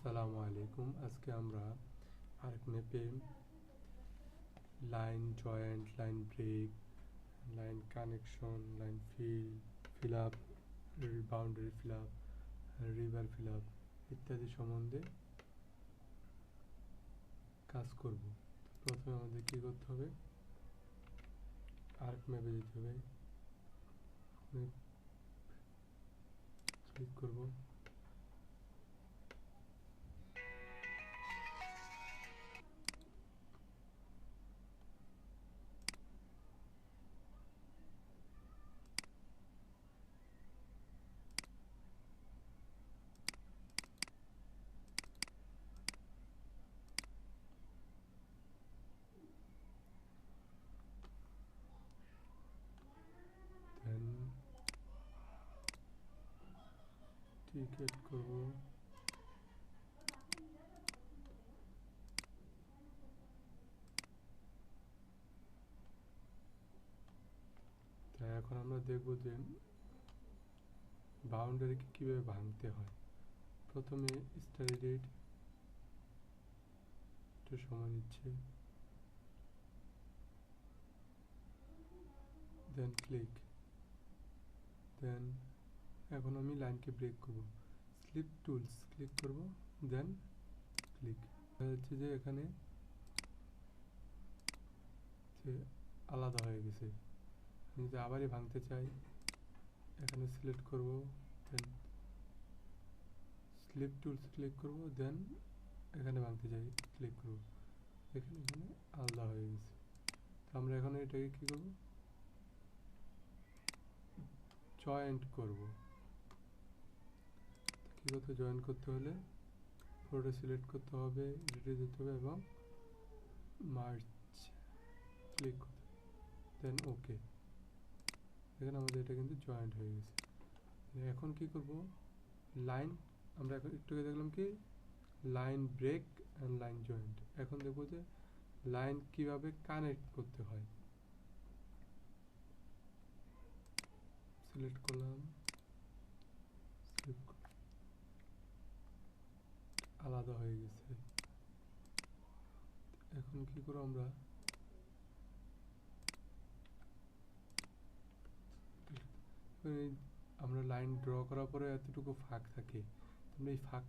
আসসালামু আলাইকুম। আজকে আমরা আরেক ম্যাপে line joint, line break, line connection, line fill up, boundary fill up, river fill up ইত্যাদি সম্বন্ধে কাজ করব। প্রথমে আমাদের কী করতে হবে, আর্ক ম্যাপে যেতে হবে, ক্লিক করব। দেন টিকেট করব। তাই এখন আমরা দেখব যে বাউন্ডারিকে কীভাবে ভাঙতে হয়। প্রথমে স্টাডি ডেট একটু সময় নিচ্ছে, দেন ক্লিক, দেন এখন আমি লাইনকে ব্রেক করব, স্লিপ টুলস ক্লিক করব, দেন ক্লিক। হচ্ছে যে এখানে যে আলাদা হয়ে গেছে। আমি যদি আবারই ভাঙতে চাই, এখানে সিলেক্ট করব, দেন স্লিপ টুলস ক্লিক করব, দেন এখানে ভাঙতে চাই ক্লিক করব, এখানে আলাদা হয়ে গেছে। তো আমরা এখন এটাকে কী করব, জয়েন্ট করব। কী করতে, জয়েন্ট করতে হলে পুরোটা সিলেক্ট করতে হবে, এডিটে যেতে হবে এবং মার্চ ক্লিক করতে, দেন ওকে। দেখেন আমাদের এটা কিন্তু জয়েন্ট হয়ে গেছে। এখন কি করব, লাইন আমরা এখন একটু আগে দেখলাম কি line break and line joint. এখন দেখবো যে লাইন কিভাবে কানেক্ট করতে হয়। সিলেক্ট করলাম, আলাদা হয়ে গেছে। এখন কি করব, আমরা লাইন ড্র করার পরে এতটুকু ফাঁক থাকে, আমরা এই ফাঁক,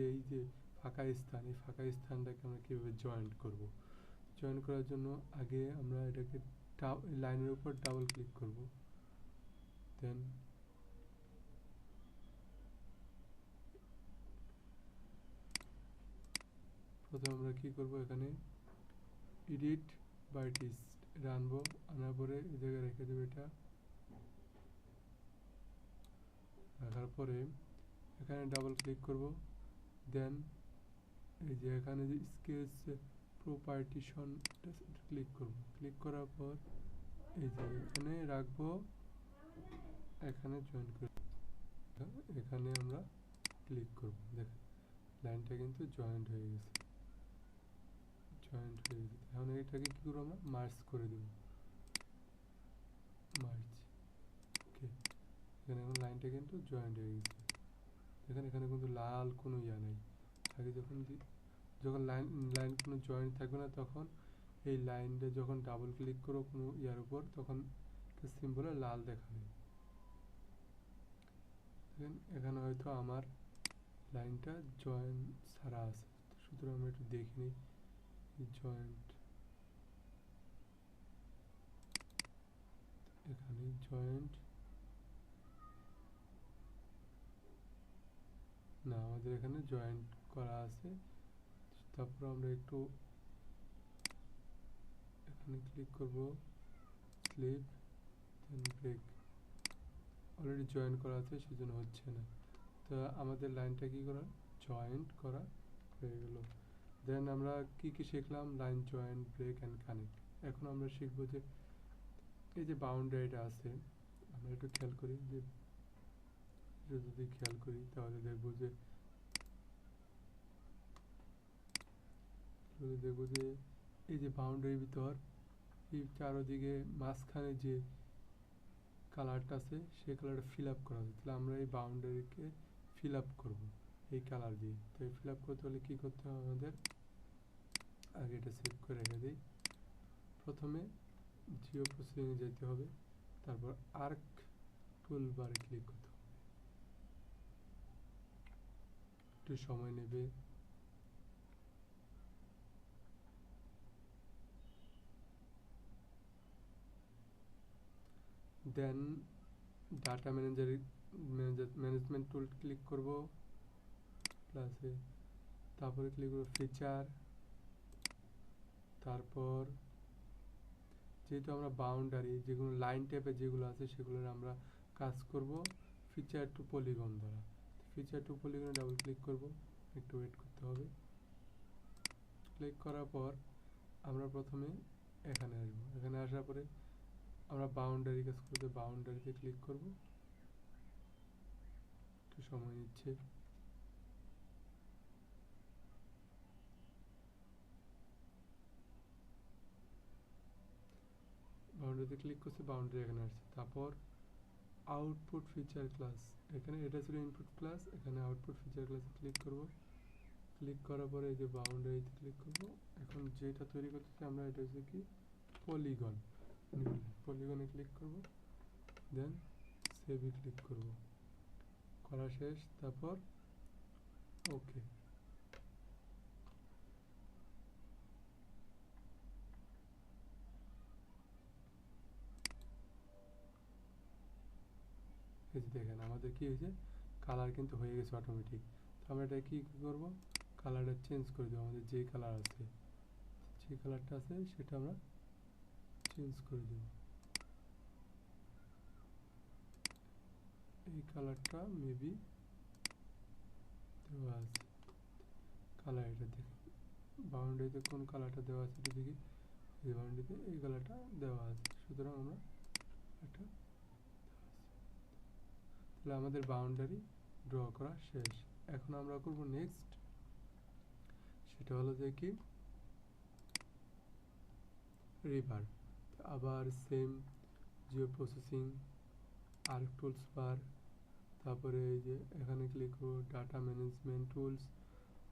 এই যে ফাঁকা স্থান, এই ফাঁকা স্থানটাকে আমরা কীভাবে জয়েন্ট করব। জয়েন করার জন্য আগে আমরা এটাকে লাইনের উপর ডাবল ক্লিক করব, দেন প্রথমে আমরা কি করব, এখানে এডিট ভার্টিস এটা আনবো, আনার পরে এই জায়গায় রেখে দেবো। এটা রাখার পরে এখানে ডাবল ক্লিক করব, দেন এই যে এখানে যে স্কেচ প্রপার্টিশন ক্লিক করব। ক্লিক করার পর এই যে এখানে রাখবো, এখানে জয়েন করব, এখানে আমরা ক্লিক করব। দেখেন লাইনটা কিন্তু জয়েন্ট হয়ে গেছে, জয়েন্ট হয়ে গেছে। এখন এটাকে কী করবো, আমরা মার্জ করে দেব, মার্জ, ওকে। এখানে এখন লাইনটা কিন্তু জয়েন্ট হয়ে গেছে। দেখেন এখানে কিন্তু লাল কোনো ইয়া নেই। আগে যখন লাইন কোনো জয়েন্ট থাকবে না, তখন এই লাইনটা যখন ডাবল ক্লিক করো কোনো ইয়ার উপর, তখন সিম্বলে লাল দেখাবে। দেখেন এখানে হয়তো আমার লাইনটা জয়েন্ট ছাড়া আছে, সুতরাং আমরা একটু দেখে নিই। জয়েন্ট, এখানে জয়েন্ট না, আমাদের এখানে জয়েন্ট করা আছে। তারপর আমরা একটু এখানে ক্লিক করব, স্লিপ, দেন ব্রেক। অলরেডি জয়েন্ট করা আছে, সেজন্য হচ্ছে না। তো আমাদের লাইনটা কি করা, জয়েন্ট করা হয়ে গেল। দেন আমরা কি কি শিখলাম, line joint, break and connect. এখন আমরা শিখবো যে এই যে বাউন্ডারিটা আছে, আমরা একটু খেয়াল করি, যে যদি খেয়াল করি তাহলে দেখবো যে এই যে বাউন্ডারির ভিতর এই চারোদিকে মাঝখানে যে কালারটা আছে, সেই কালারটা ফিল আপ করা আছে। তাহলে আমরা এই বাউন্ডারিকে ফিল আপ করবো। এই কালার দিয়ে। তো এই ফিল আপ করতে হলে কী করতে হবে আমাদের, আগে এটা সেভ করে রেখে দিই। প্রথমে জিও প্রসেসিংয়ে যেতে হবে, তারপর আর্ক টুলবারে ক্লিক করতে হবে, একটু সময় নেবে। Then data management tool click করব প্লাসে, তারপরে ক্লিক করব ফিচার। তারপর যেহেতু আমরা বাউন্ডারি যেগুলো লাইন টাইপের যেগুলো আছে সেগুলোর আমরা কাজ করব ফিচার টু পলিগন দ্বারা। ফিচার টু পলিগনে ডাবল ক্লিক করব, একটু ওয়েট করতে হবে। ক্লিক করার পর আমরা প্রথমে এখানে আসবো, এখানে আসার পরে আমরা বাউন্ডারি কাজ করতে বাউন্ডারিতে ক্লিক করব, একটু সময় নিচ্ছে। বাউন্ডারিতে ক্লিক করছে, বাউন্ডারি এখানে আসছে। তারপর আউটপুট ফিচার ক্লাস, এখানে এটা ছিল ইনপুট ক্লাস, এখানে আউটপুট ফিচার ক্লাসে ক্লিক করব। ক্লিক করার পরে এই যে বাউন্ডারিতে ক্লিক করব। এখন যেটা তৈরি করতেছি আমরা, এটা হচ্ছে কি পলিগন, পলিগনে ক্লিক করব, দেন সেভে ক্লিক করব, করা শেষ। তারপর ওকে। এই যে দেখেন আমাদের কি হয়েছে, কালার কিন্তু হয়ে গেছে অটোমেটিক। তো আমরা এটা কি করব, কালারটা চেঞ্জ করে দেবো। আমাদের যে কালার আছে, যে কালারটা আছে সেটা আমরা চেঞ্জ করে দেব। এই কালারটা মেবি দেওয়া আছে, কালার এটা দেখি বাউন্ডারিতে কোন কালারটা দেওয়া আছে এটা দেখি। এই বাউন্ডারিতে এই কালারটা দেওয়া আছে, সুতরাং আমরা এটা, তাহলে আমাদের বাউন্ডারি ড্র করা শেষ। এখন আমরা করব নেক্সট, সেটা হলো যে কি রিভার। আবার same geoprocessing, arc tools bar, তারপরে এই যে এখানে ক্লিক করব data management tools,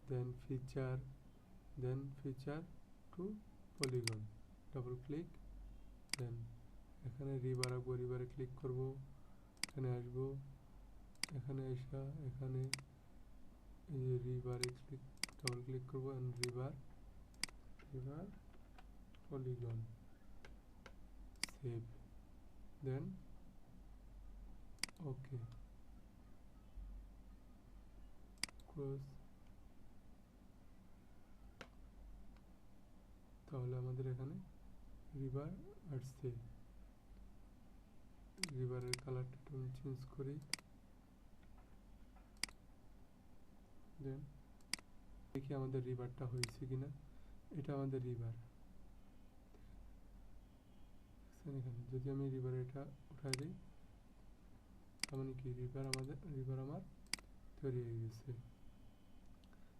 then feature to polygon, double click. Then এখানে রিভার আসবো, রিভারে ক্লিক করব, এখানে আসবো, এখানে এসে এখানে এই যে রিভারে ক্লিক, ডাবল ক্লিক করবো, রিভার পলিগন, সেভ, দেন ওকে, ক্লোজ। তাহলে আমাদের এখানে রিভার আসছে। রিভারের কালারটা একটু চেঞ্জ করি, দেন দেখি আমাদের রিভারটা হয়েছে কিনা। এটা আমাদের রিভার, এখানে যদি আমি রিভার এটা উঠাই দিই, তার মানে কি রিভার আমার তৈরি হয়ে গেছে।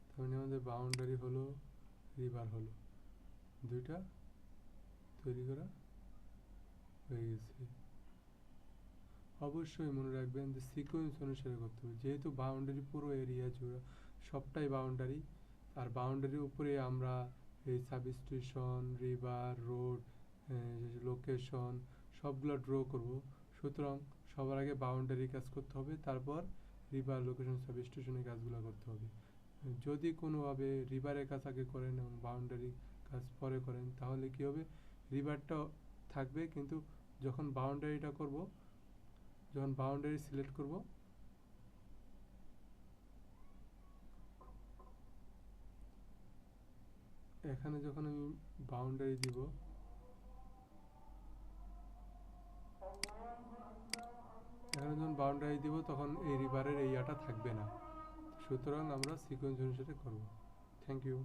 তার মানে আমাদের বাউন্ডারি হলো, রিভার হলো, দুইটা তৈরি করা হয়ে গেছে। অবশ্যই মনে রাখবেন যে সিকোয়েন্স অনুসারে করতে হবে, যেহেতু বাউন্ডারি পুরো এরিয়া জুড়ে সবটাই বাউন্ডারি, আর বাউন্ডারির উপরে আমরা এই সাবস্টেশন, রিভার, রোড, লোকেশন সবগুলো ড্র করব। সুতরাং সবার আগে বাউন্ডারি কাজ করতে হবে, তারপর রিভার, লোকেশন, সাবস্টেশনের কাজগুলো করতে হবে। যদি কোনোভাবে রিভারের কাজ আগে করেন এবং বাউন্ডারি কাজ পরে করেন, তাহলে কি হবে, রিভারটা থাকবে কিন্তু যখন বাউন্ডারিটা করব, যখন বাউন্ডারি সিলেক্ট করব, এখানে যখন আমি বাউন্ডারি দিব, এখানে যখন বাউন্ডারি দিব তখন এই রিভারের এরিয়াটা থাকবে না। সুতরাং আমরা সিকোয়েন্স অনুসারে করব। Thank you.